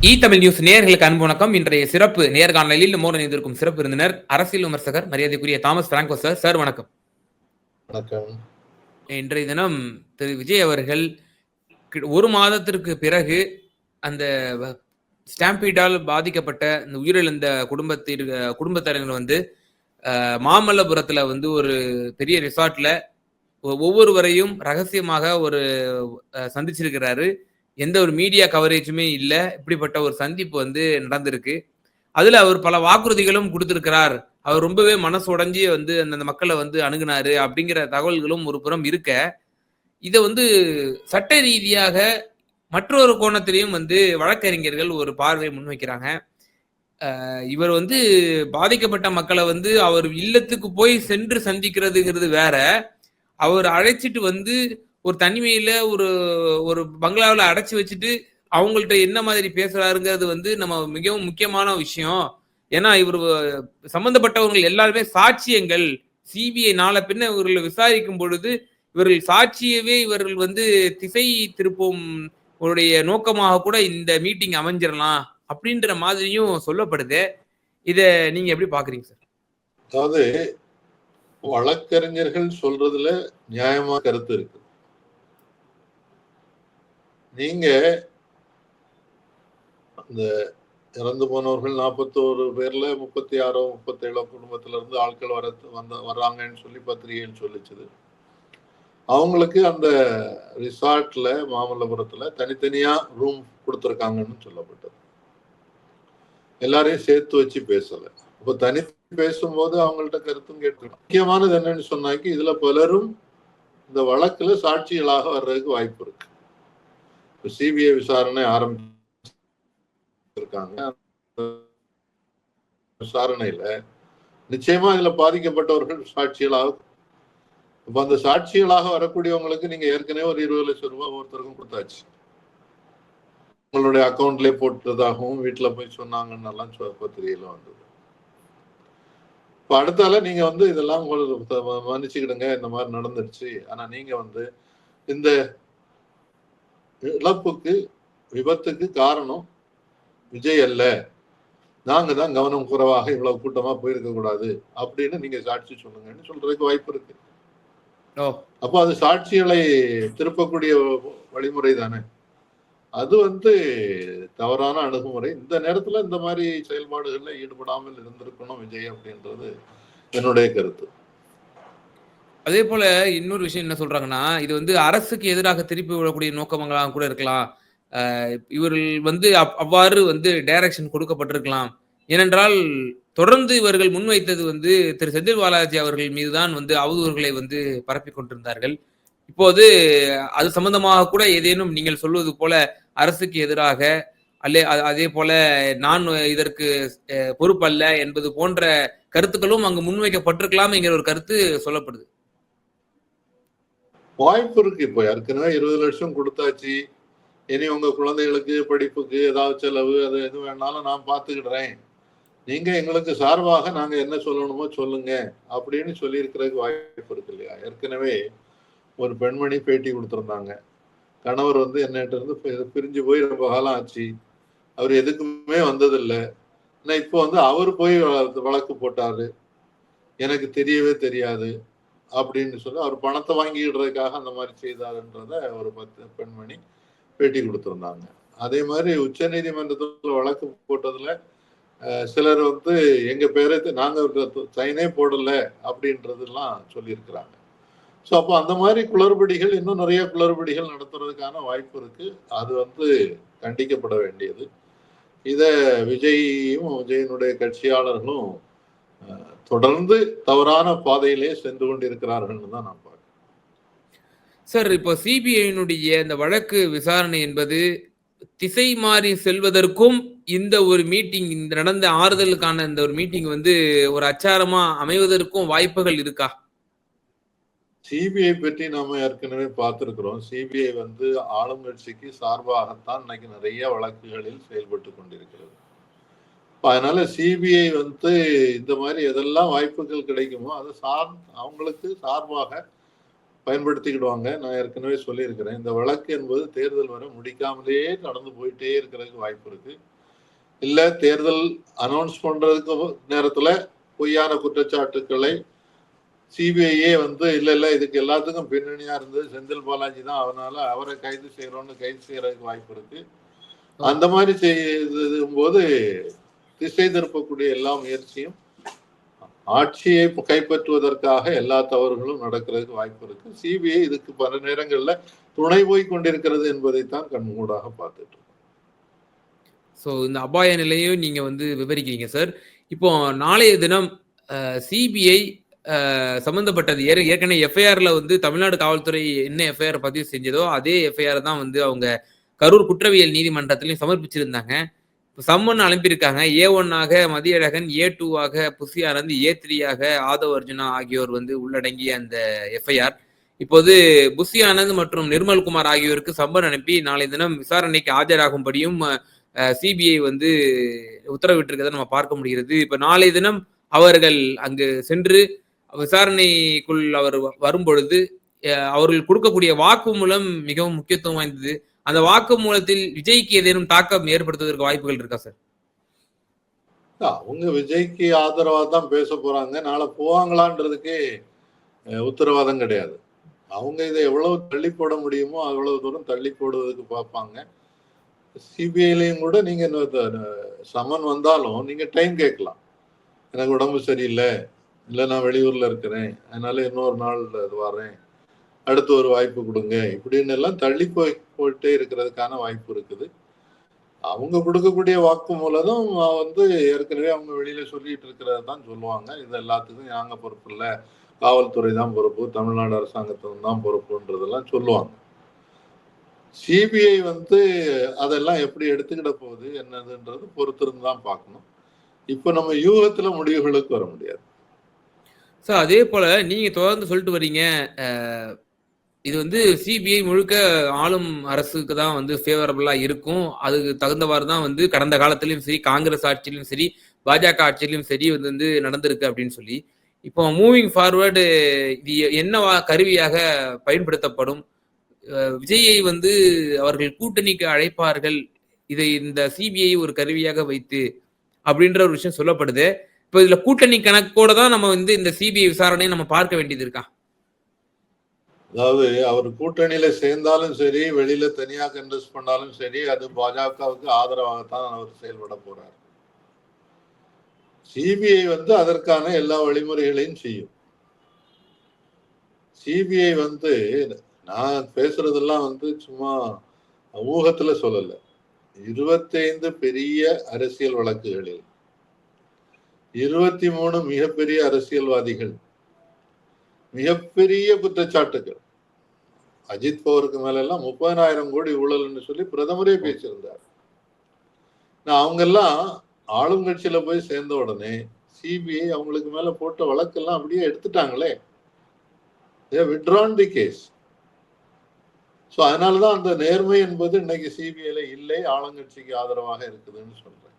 Tamil news நேயர்களுக்கு அன்பு வணக்கம். இன்றைய சிறப்பு நேர்காணலில் நம்மோடு இணைந்திருக்கும் சிறப்பு விருந்தினர் அரசியல் விமர்சகர் மரியாதைக்குரிய தாமஸ் பிராங்கோ சார். சார் வணக்கம். வணக்கம். இன்றைய தினம் திரு விஜய் அவர்கள் ஒரு மாதத்திற்கு பிறகு அந்த ஸ்டாம்பீடால் பாதிக்கப்பட்ட இந்த உயிரிழந்த குடும்பத்தினர் வந்து மாமல்லபுரத்துல வந்து ஒரு பெரிய ரிசார்ட்ல ஒவ்வொருவரையும் ரகசியமாக ஒரு சந்திச்சிருக்கிறாரு. எந்த ஒரு மீடியா கவரேஜுமே இல்ல. இப்படிப்பட்ட ஒரு சந்திப்பு வந்து நடந்திருக்கு. அதுல அவர் பல வாக்குறுதிகளும் கொடுத்திருக்கிறார். அவர் ரொம்பவே மனசு உடைஞ்சி வந்து அந்த மக்களை வந்து அணுகுனாரு அப்படிங்கிற தகவல்களும் ஒரு புறம் இருக்க, இத வந்து சட்ட ரீதியாக மற்றொரு கோணத்திலையும் வந்து வழக்கறிஞர்கள் ஒரு பார்வை முன்வைக்கிறாங்க. இவர் வந்து பாதிக்கப்பட்ட மக்களை வந்து அவர் இல்லத்துக்கு போய் சென்று சந்திக்கிறதுங்கிறது வேற. அவர் அழைச்சிட்டு வந்து ஒரு தனிமையில ஒரு ஒரு பங்களாவில் அடைச்சி வச்சுட்டு அவங்கள்ட்ட என்ன மாதிரி பேசுறாருங்கிறது வந்து நம்ம மிகவும் முக்கியமான விஷயம். ஏன்னா இவர் சம்பந்தப்பட்டவர்கள் எல்லாருமே சாட்சியங்கள். சிபிஐ நாளை பின்ன இவர்களை விசாரிக்கும் பொழுது இவர்கள் சாட்சியவே இவர்கள் வந்து திசை திருப்பும் உடைய நோக்கமாக கூட இந்த மீட்டிங் அமைஞ்சிடலாம் அப்படின்ற மாதிரியும் சொல்லப்படுது. இத நீங்க எப்படி பாக்குறீங்க சார்? அதாவது வழக்கறிஞர்கள் சொல்றதுல நியாயமா கருத்து இருக்கு. நீங்க அந்த இறந்து போனவர்கள் 41 பேர்ல 36 37 குடும்பத்துல இருந்து ஆட்கள் வர்றாங்கன்னு சொல்லி பத்திரிகைகள் சொல்லிச்சது. அவங்களுக்கு அந்த ரிசார்ட்ல மாமல்லபுரத்துல தனித்தனியா ரூம் கொடுத்துருக்காங்கன்னு சொல்லப்பட்டது. எல்லாரையும் சேர்த்து வச்சு பேசல. இப்ப தனி பேசும்போது அவங்கள்ட்ட கருத்தும் கேட்கணும். முக்கியமானது என்னன்னு சொன்னாக்கி இதுல பலரும் இந்த வழக்குல சாட்சிகளாக வர்றதுக்கு வாய்ப்பு இருக்கு. சிபிஐ விசாரணை ஆரம்பிச்சிருக்காங்க. விசாரணையில நிச்சயமா இதுல பாதிக்கப்பட்டவர்கள் சாட்சிகளாக, இப்ப அந்த சாட்சிகளாக வரக்கூடியவங்களுக்கு நீங்க ஏற்கனவே ஒரு 20 லட்சம் ரூபாய் ஒவ்வொருத்தருக்கும் கொடுத்தாச்சு. உங்களுடைய அக்கௌண்ட்லயே போட்டதாகவும் வீட்டுல போய் சொன்னாங்கன்னு எல்லாம் பத்திரிகையில வந்தது. இப்ப அடுத்தால நீங்க வந்து இதெல்லாம் மன்னிச்சுக்கிடுங்க, இந்த மாதிரி நடந்துருச்சு. ஆனா நீங்க வந்து இந்த இழப்புக்கு விபத்துக்கு காரணம் விஜய் அல்ல, நாங்க தான் கவனம் குறைவாக இவ்வளவு கூட்டமா போயிருக்க கூடாது அப்படின்னு நீங்க சாட்சி சொல்லுங்கன்னு சொல்றதுக்கு வாய்ப்பு இருக்கு. அப்போ அது சாட்சிகளை திருப்பக்கூடிய வழிமுறை தானே. அது வந்து தவறான அணுகுமுறை. இந்த நேரத்துல இந்த மாதிரி செயல்பாடுகள்ல ஈடுபடாமல் இருந்திருக்கணும் விஜய் அப்படின்றது என்னுடைய கருத்து. அதே போல இன்னொரு விஷயம் என்ன சொல்றாங்கன்னா, இது வந்து அரசுக்கு எதிராக திருப்பி விடக்கூடிய நோக்கங்களாக கூட இருக்கலாம். இவர்கள் வந்து அவ்வாறு வந்து டைரக்ஷன் கொடுக்கப்பட்டிருக்கலாம். ஏனென்றால் தொடர்ந்து இவர்கள் முன்வைத்தது வந்து திரு செந்தில் பாலாஜி அவர்கள் மீதுதான் வந்து அவதூறுகளை வந்து பரப்பிக் கொண்டிருந்தார்கள். இப்போது அது சம்பந்தமாக கூட ஏதேனும் நீங்கள் சொல்வது போல அரசுக்கு எதிராக அதே போல நான் இதற்கு பொறுப்பல்ல என்பது போன்ற கருத்துக்களும் அங்கு முன்வைக்கப்பட்டிருக்கலாம் என்கிற ஒரு கருத்து சொல்லப்படுது. வாய்ப்பு இருக்கு. இப்போ ஏற்கனவே 20 லட்சம் கொடுத்தாச்சு. இனி உங்க குழந்தைகளுக்கு படிப்புக்கு ஏதாவது செலவு அது எது வேணாலும் நான் பார்த்துக்கிடுறேன், நீங்க எங்களுக்கு சார்பாக நாங்க என்ன சொல்லணுமோ சொல்லுங்க அப்படின்னு சொல்லியிருக்கிறதுக்கு வாய்ப்பு இருக்கு இல்லையா. ஏற்கனவே ஒரு பெண்மணி பேட்டி கொடுத்திருந்தாங்க. கணவர் வந்து என்னகிட்ட இருந்து பிரிஞ்சு போய் ரொம்ப காலம் ஆச்சு, அவர் எதுக்குமே வந்ததில்லை, இப்போ வந்து அவர் போய் வழக்கு போட்டாரு, எனக்கு தெரியவே தெரியாது அப்படின்னு சொல்லி அவர் பணத்தை வாங்கிடுறதுக்காக அந்த மாதிரி செய்தாருன்றத ஒரு 10 பெண்மணி பேட்டி கொடுத்திருந்தாங்க. அதே மாதிரி உச்ச நீதிமன்றத்தில் வழக்கு போட்டதுல சிலர் வந்து எங்க பேரை நாங்க சைனே போடல அப்படின்றதெல்லாம் சொல்லியிருக்கிறாங்க. ஸோ அப்போ அந்த மாதிரி குளறுபடிகள் இன்னும் நிறைய குளறுபடிகள் நடத்துறதுக்கான வாய்ப்பு இருக்கு. அது வந்து கண்டிக்கப்பட வேண்டியது. இத விஜயும் விஜயனுடைய கட்சியாளர்களும் தொடர்ந்து தவறான பாதையிலே சென்று கொண்டிருக்கிறார்கள் தான் நான் பார்க்கிறேன். சார், இப்போ சிபிஐனுடைய இந்த வழக்கு விசாரணை என்பது திசை மாறி செல்வதற்கும் இந்த ஒரு மீட்டிங், இந்த நடந்த ஆறுதலுக்கான இந்த ஒரு மீட்டிங் வந்து ஒரு அச்சாரமா அமைவதற்கும் வாய்ப்புகள் இருக்கா? சிபிஐ பற்றி நாம ஏற்கனவே பார்த்திருக்கிறோம். சிபிஐ வந்து ஆளும் கட்சிக்கு சார்பாகத்தான் இன்னைக்கு நிறைய வழக்குகளில் செயல்பட்டு கொண்டிருக்கிறது. அதனால சிபிஐ வந்து இந்த மாதிரி எதெல்லாம் வாய்ப்புகள் கிடைக்குமோ அதை அவங்களுக்கு சார்பாக பயன்படுத்திக்கிடுவாங்க. நான் ஏற்கனவே சொல்லியிருக்கிறேன். இந்த வழக்கு என்பது தேர்தல் வரை முடிக்காமலேயே நடந்து போயிட்டே இருக்கிறதுக்கு வாய்ப்பு இருக்கு. இல்ல தேர்தல் அனௌன்ஸ் பண்றதுக்கு நேரத்துல பொய்யான குற்றச்சாட்டுக்களை சிபிஐயே இல்ல இதுக்கு எல்லாத்துக்கும் பின்னணியா இருந்தது செந்தில் பாலாஜி தான், அதனால அவரை கைது செய்யறோம்னு கைது செய்யறதுக்கு வாய்ப்பு இருக்கு. அந்த மாதிரி செய்யும் போது திசை திருப்பக்கூடிய எல்லா முயற்சியும் ஆட்சியை கைப்பற்றுவதற்காக எல்லா தவறுகளும் நடக்கிறதுக்கு வாய்ப்பு இருக்கு. சிபிஐ இதுக்கு பல நேரங்கள்ல துணை போய் கொண்டிருக்கிறது என்பதைத்தான் கண்கூடாக பார்த்துட்டு இருக்கோம். ஸோ இந்த அபாய நிலையும் நீங்க விவரிக்கிறீங்க சார். இப்போ நாளைய தினம் சிபிஐ சம்பந்தப்பட்டது ஏற்கனவே எஃப்ஐஆர்ல தமிழ்நாடு காவல்துறை என்ன எஃப்ஐஆர் பதிவு செஞ்சதோ அதே எஃப்ஐஆர் தான் அவங்க கரூர் குற்றவியல் நீதிமன்றத்திலையும் சமர்ப்பிச்சிருந்தாங்க. சம்மன் அனுப்பியிருக்காங்க. A1 ஆக மதியழகன், A2 ஆக புசி ஆனந்த், A3 ஆக ஆதவ் அர்ஜுனா ஆகியோர் உள்ளடங்கிய அந்த எஃப்ஐஆர் இப்போது புசி ஆனந்த் மற்றும் நிர்மல்குமார் ஆகியோருக்கு சம்மன் அனுப்பி நாளை தினம் விசாரணைக்கு ஆஜராகும்படியும் சிபிஐ உத்தரவிட்டிருக்கிறத நம்ம பார்க்க முடிகிறது. இப்ப நாளை தினம் அவர்கள் அங்கு சென்று விசாரணைக்குள் அவர் வரும் பொழுது அவர்கள் கொடுக்கக்கூடிய வாக்குமூலம் மிகவும் முக்கியத்துவம் வாய்ந்தது. அந்த வாக்குமூலத்தில் விஜய்க்கு ஏதேனும் தாக்கம் ஏற்படுத்துவதற்கு வாய்ப்புகள் இருக்கா சார்? அவங்க விஜய்க்கு ஆதரவா தான் பேச போறாங்க. நாளை போவாங்களான்றதுக்கு உத்தரவாதம் கிடையாது. அவங்க இதை எவ்வளவு தள்ளி போட முடியுமோ அவ்வளவு தூரம் தள்ளி போடுவதற்கு பார்ப்பாங்க. சிபிஐலையும் கூட நீங்க சமன் வந்தாலும் நீங்க டைம் கேட்கலாம். எனக்கு உடம்பு சரியில்லை, இல்லை நான் வெளியூர்ல இருக்கிறேன், அதனால இன்னொரு நாள் வரேன், அடுத்து ஒரு வாய்ப்பு கொடுங்க, இப்படின்னு எல்லாம் தள்ளி போயிட்டே இருக்கிறதுக்கான வாய்ப்பு இருக்குது. அவங்க கொடுக்கக்கூடிய வாக்கு மூலம் ஏற்கனவே அவங்க வெளியில சொல்லிட்டு இருக்கிறத தான் சொல்லுவாங்க. இது எல்லாத்துக்கும் நாங்க பொறுப்பு இல்லை, காவல்துறை தான் பொறுப்பு, தமிழ்நாடு அரசாங்கத்தின் தான் பொறுப்புன்றதெல்லாம் சொல்லுவாங்க. சிபிஐ அதெல்லாம் எப்படி எடுத்துக்கிட போகுது என்னதுன்றது பொறுத்திருந்து தான் பார்க்கணும். இப்ப நம்ம யூகத்துல முடிவுகளுக்கு வர முடியாது சார். அதே போல நீங்க தொடர்ந்து சொல்லிட்டு வரீங்க, இது சிபிஐ முழுக்க ஆளும் அரசுக்கு தான் ஃபேவரபிளா இருக்கும், அதுக்கு தகுந்தவாறு தான் கடந்த காலத்திலும் சரி, காங்கிரஸ் ஆட்சியிலும் சரி, பாஜக ஆட்சியிலும் சரி நடந்திருக்கு அப்படின்னு சொல்லி, இப்போ மூவிங் ஃபார்வர்டு இது என்ன கருவியாக பயன்படுத்தப்படும்? விஜயை அவர்கள் கூட்டணிக்கு அழைப்பார்கள், இதை இந்த சிபிஐ ஒரு கருவியாக வைத்து அப்படின்ற ஒரு விஷயம் சொல்லப்படுது. இப்போ இதுல கூட்டணி கணக்கோட தான் நம்ம இந்த சிபிஐ விசாரணையை நம்ம பார்க்க வேண்டியது இருக்கா? அதாவது அவர் கூட்டணியில சேர்ந்தாலும் சரி, வெளியில தனியா கண்டெஸ்ட் பண்ணாலும் சரி, அது பாஜகவுக்கு ஆதரவாகத்தான் அவர் செயல்பட போறார். சிபிஐ அதற்கான எல்லா வழிமுறைகளையும் செய்யும். சிபிஐ நான் பேசுறதெல்லாம் சும்மா ஊகத்துல சொல்லல. 25 பெரிய அரசியல் வழக்குகளில் 23 மிகப்பெரிய அரசியல்வாதிகள், மிகப்பெரிய குற்றச்சாட்டுகள், அஜித் பவருக்கு மேல எல்லாம் 30,000 கோடி ஊழல்னு சொல்லி பிரதமரே பேசியிருந்தார். அவங்க எல்லாம் ஆளும் கட்சியில போய் சேர்ந்த உடனே சிபிஐ அவங்களுக்கு மேல போட்ட வழக்கெல்லாம் அப்படியே எடுத்துட்டாங்களே, withdrawn the case. ஸோ அதனாலதான் அந்த நேர்மை என்பது இன்னைக்கு சிபிஐல இல்லை, ஆளுங்கட்சிக்கு ஆதரவாக இருக்குதுன்னு சொல்றேன்.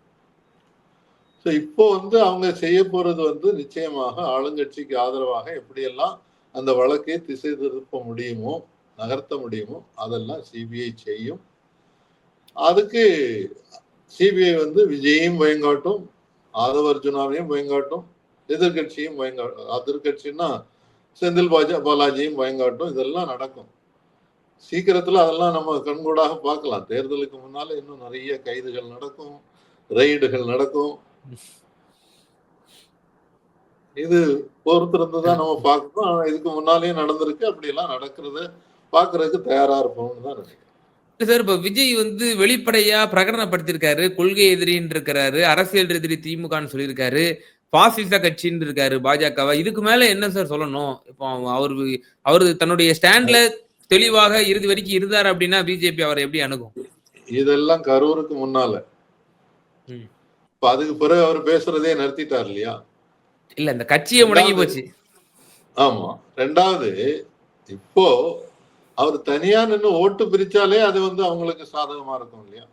ஸோ இப்போ அவங்க செய்ய போறது நிச்சயமாக ஆளுங்கட்சிக்கு ஆதரவாக எப்படியெல்லாம் அந்த வழக்கை திசை திருப்ப முடியுமோ, நகர்த்த முடியுமோ அதெல்லாம் சிபிஐ செய்யும். அதுக்கு சிபிஐ விஜயையும் பயங்காட்டும், ஆதவ அர்ஜுனாவையும் பயங்காட்டும், எதிர்கட்சியும் பயங்காட்டும். எதிர்கட்சின்னா செந்தில் பாலாஜியும் பயங்காட்டும். இதெல்லாம் நடக்கும் சீக்கிரத்துல. அதெல்லாம் நம்ம கண்கூடாக பார்க்கலாம். தேர்தலுக்கு முன்னால இன்னும் நிறைய கைதுகள் நடக்கும், ரெய்டுகள் நடக்கும். இது பொறுத்திருந்துதான் நம்ம பார்க்கணும். இதுக்கு முன்னாலேயே நடந்திருக்கு. அப்படி எல்லாம் நடக்கிறத பாக்குறதுக்கு தயாரா இருப்போம்னு தான் நினைக்கிறேன். சார், இப்ப விஜய் வெளிப்படையா பிரகடனப்படுத்திருக்காரு, கொள்கை எதிரின்னு இருக்கிறாரு, அரசியல் எதிரி திமுகன்னு சொல்லியிருக்காரு, பாசிச கட்சின்னு இருக்காரு பாஜகவா. இதுக்கு மேல என்ன சார் சொல்லணும்? இப்போ அவரு தன்னுடைய ஸ்டாண்ட்ல தெளிவாக இறுதி வரைக்கும் இருந்தார் அப்படின்னா பிஜேபி அவரை எப்படி அணுகும்? இதெல்லாம் கரூருக்கு முன்னால. இப்ப அதுக்கு பிறகு அவர் பேசுறதே நிறுத்திட்டார் இல்லையா? இல்ல, இந்த கட்சியை முடங்கி போச்சு. ஆமா. ரெண்டாவது, இப்போ அவர் தனியா நின்று ஓட்டு பிரிச்சாலே அது அவங்களுக்கு சாதகமா இருக்கும் இல்லையா?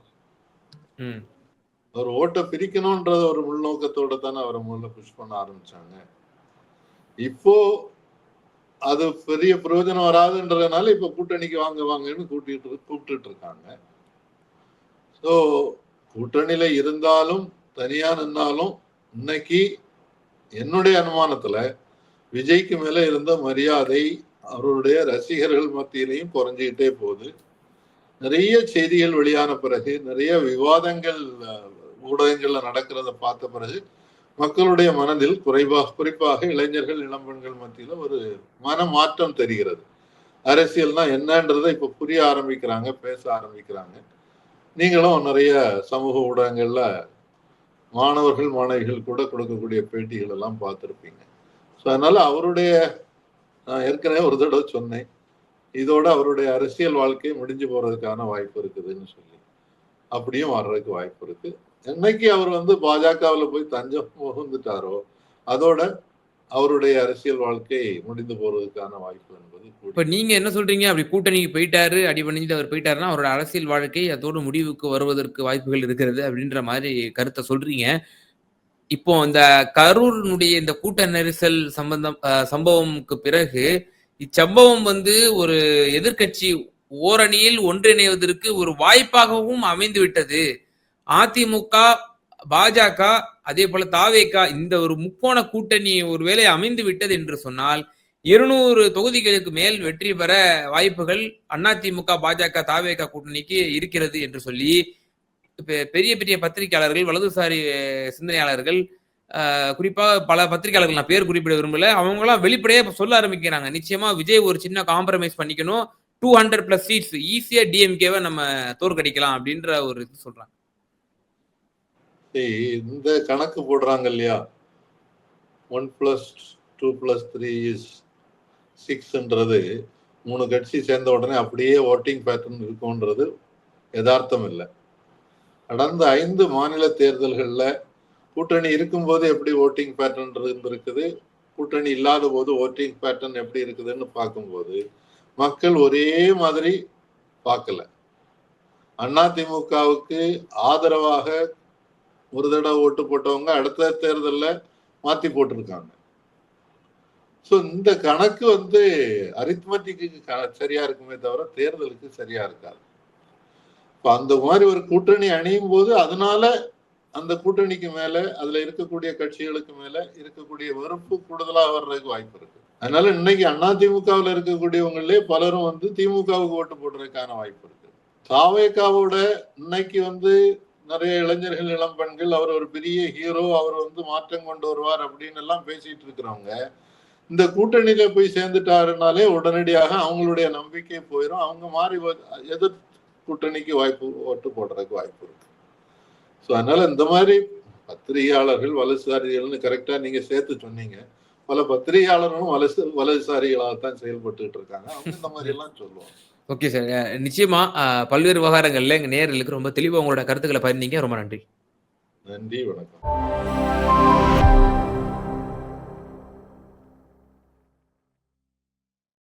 அவர் ஓட்டை பிரிக்கணும்ன்றது ஒரு உள்நோக்கத்தோட தானே அவரை முதல்ல புஷ் பண்ண ஆரம்பிச்சாங்க. இப்போ அது பெரிய பிரயோஜனம் வராதுன்றதுனால இப்ப கூட்டணிக்கு வாங்க வாங்கன்னு கூப்பிட்டுட்டு இருக்காங்க. ஸோ கூட்டணியில இருந்தாலும் தனியா நின்னாலும் இன்னைக்கு என்னுடைய அனுமானத்துல விஜய்க்கு மேல இருந்த மரியாதை அவருடைய ரசிகர்கள் மத்தியிலையும் குறைஞ்சிக்கிட்டே போகுது. நிறைய செய்திகள் வெளியான பிறகு, நிறைய விவாதங்கள் ஊடகங்கள்ல நடக்கிறத பார்த்த பிறகு மக்களுடைய மனதில் குறிப்பாக இளைஞர்கள் இளம்பெண்கள் மத்தியில ஒரு மன மாற்றம் தெரிகிறது. அரசியல்னா என்னன்றதை இப்ப புரிய ஆரம்பிக்கிறாங்க, பேச ஆரம்பிக்கிறாங்க. நீங்களும் நிறைய சமூக ஊடகங்கள்ல மாணவர்கள் மாணவிகள் கூட கொடுக்கக்கூடிய பேட்டிகள் எல்லாம் பார்த்திருப்பீங்க. ஸோ அதனால அவருடைய நான் ஏற்கனவே ஒரு தடவை சொன்னேன், இதோட அவருடைய அரசியல் வாழ்க்கை முடிஞ்சு போறதுக்கான வாய்ப்பு இருக்குதுன்னு சொல்லி. அப்படியும் வர்றதுக்கு வாய்ப்பு இருக்கு. என்னைக்கு அவர் பாஜகவில் போய் தஞ்சம் புகுந்துட்டாரோ அதோட அவருடைய அரசியல் வாழ்க்கை முடிந்து போறதுக்கான வாய்ப்பு என்பது இப்ப நீங்க என்ன சொல்றீங்க? அப்படி கூட்டணிக்கு போயிட்டாரு, அடிபணிஞ்சு அவர் போயிட்டாருன்னா, அவரோட அரசியல் வாழ்க்கை அதோட முடிவுக்கு வருவதற்கு வாய்ப்புகள் இருக்கிறது அப்படின்ற மாதிரி கருத்தை சொல்றீங்க. இப்போ இந்த கரூரினுடைய இந்த கூட்ட நெரிசல் சம்பவம்க்கு பிறகு இச்சம்பவம் ஒரு எதிர்க்கட்சி ஓரணியில் ஒன்றிணைவதற்கு ஒரு வாய்ப்பாகவும் அமைந்து விட்டது. அதிமுக, பாஜக, அதே போல தாவேக இந்த ஒரு முக்கோண கூட்டணி ஒருவேளை அமைந்து விட்டது என்று சொன்னால் 200 தொகுதிகளுக்கு மேல் வெற்றி பெற வாய்ப்புகள் அதிமுக, பாஜக, தாவேக கூட்டணிக்கு இருக்கிறது என்று சொல்லி பெரிய பெரிய பத்திரிகையாளர்கள், வலதுசாரி சிந்தனையாளர்கள், குறிப்பா பல பத்திரிகையாளர்கள், நான் பேர் குறிப்பிட விரும்பல, அவங்க எல்லாம் வெளிப்படையா சொல்ல ஆரம்பிக்கிறாங்க. நிச்சயமா விஜய் ஒரு சின்ன காம்ப்ரமைஸ் பண்ணிக்கணும், 200+ சீட்ஸ் ஈஸியா டிஎம்கேவை நம்ம தோற்கடிக்கலாம் அப்படின்ற ஒரு இது சொல்றாங்க. இந்த கணக்கு போடுறாங்க இல்லையா, 1+2+3=6ன்றது 3 கட்சி சேர்ந்த உடனே அப்படியே ஓட்டிங் பேட்டர்ன் இருக்கும்ன்றது யதார்த்தம் இல்லை. கடந்த 5 மாநில தேர்தல்கள்ல கூட்டணி இருக்கும்போது எப்படி ஓட்டிங் பேட்டர்ன் இருந்திருக்குது, கூட்டணி இல்லாத போது ஓட்டிங் பேட்டர்ன் எப்படி இருக்குதுன்னு பார்க்கும்போது மக்கள் ஒரே மாதிரி பார்க்கல. அதிமுகவுக்கு ஆதரவாக ஒரு தடவை ஓட்டு போட்டவங்க அடுத்த தேர்தல்ல மாத்தி போட்டிருக்காங்க. ஸோ இந்த கணக்கு அரித்மெட்டிக்கு சரியா இருக்குமே தவிர தேர்தலுக்கு சரியா இருக்காது. அந்த மாதிரி ஒரு கூட்டணி அணியும் போது அதனால அந்த கூட்டணிக்கு மேல அதுல இருக்கக்கூடிய கட்சிகளுக்கு மேல இருக்கக்கூடிய வெறுப்பு கூடுதலாக வர்றதுக்கு வாய்ப்பு இருக்கு. அதனால இன்னைக்கு அதிமுகவில் இருக்கக்கூடியவங்களே பலரும் திமுகவுக்கு ஓட்டு போடுறதுக்கான வாய்ப்பு இருக்கு. தாவேகாவோட இன்னைக்கு நிறைய இளைஞர்கள் இளம் பெண்கள் அவர் ஒரு பெரிய ஹீரோ, அவர் மாற்றம் கொண்டு வருவார் அப்படின்னு எல்லாம் பேசிட்டு இருக்கிறவங்க இந்த கூட்டணியில போய் சேர்ந்துட்டாருனாலே உடனடியாக அவங்களுடைய நம்பிக்கை போயிடும். அவங்க மாறி எதிர் கூட்டணிக்கு ஓட்டு போடுறதுக்கு வாய்ப்பு இருக்கு. ஸோ அதனால இந்த மாதிரி பத்திரிகையாளர்கள் வலதுசாரிகள்னு கரெக்டா நீங்க சேர்த்து சொன்னீங்க. பல பத்திரிகையாளர்களும் வலதுசாரிகளாகத்தான் செயல்பட்டு இருக்காங்க. அவங்க இந்த மாதிரி எல்லாம் சொல்லுவாங்க. Okay sir. நிச்சயமா பல்வேறு விவகாரங்கள்ல எங்க நேயர்களுக்கு ரொம்ப தெளிவா உங்களோட கருத்துக்களை பகிர்ந்தீங்க. ரொம்ப நன்றி. நன்றி, வணக்கம்.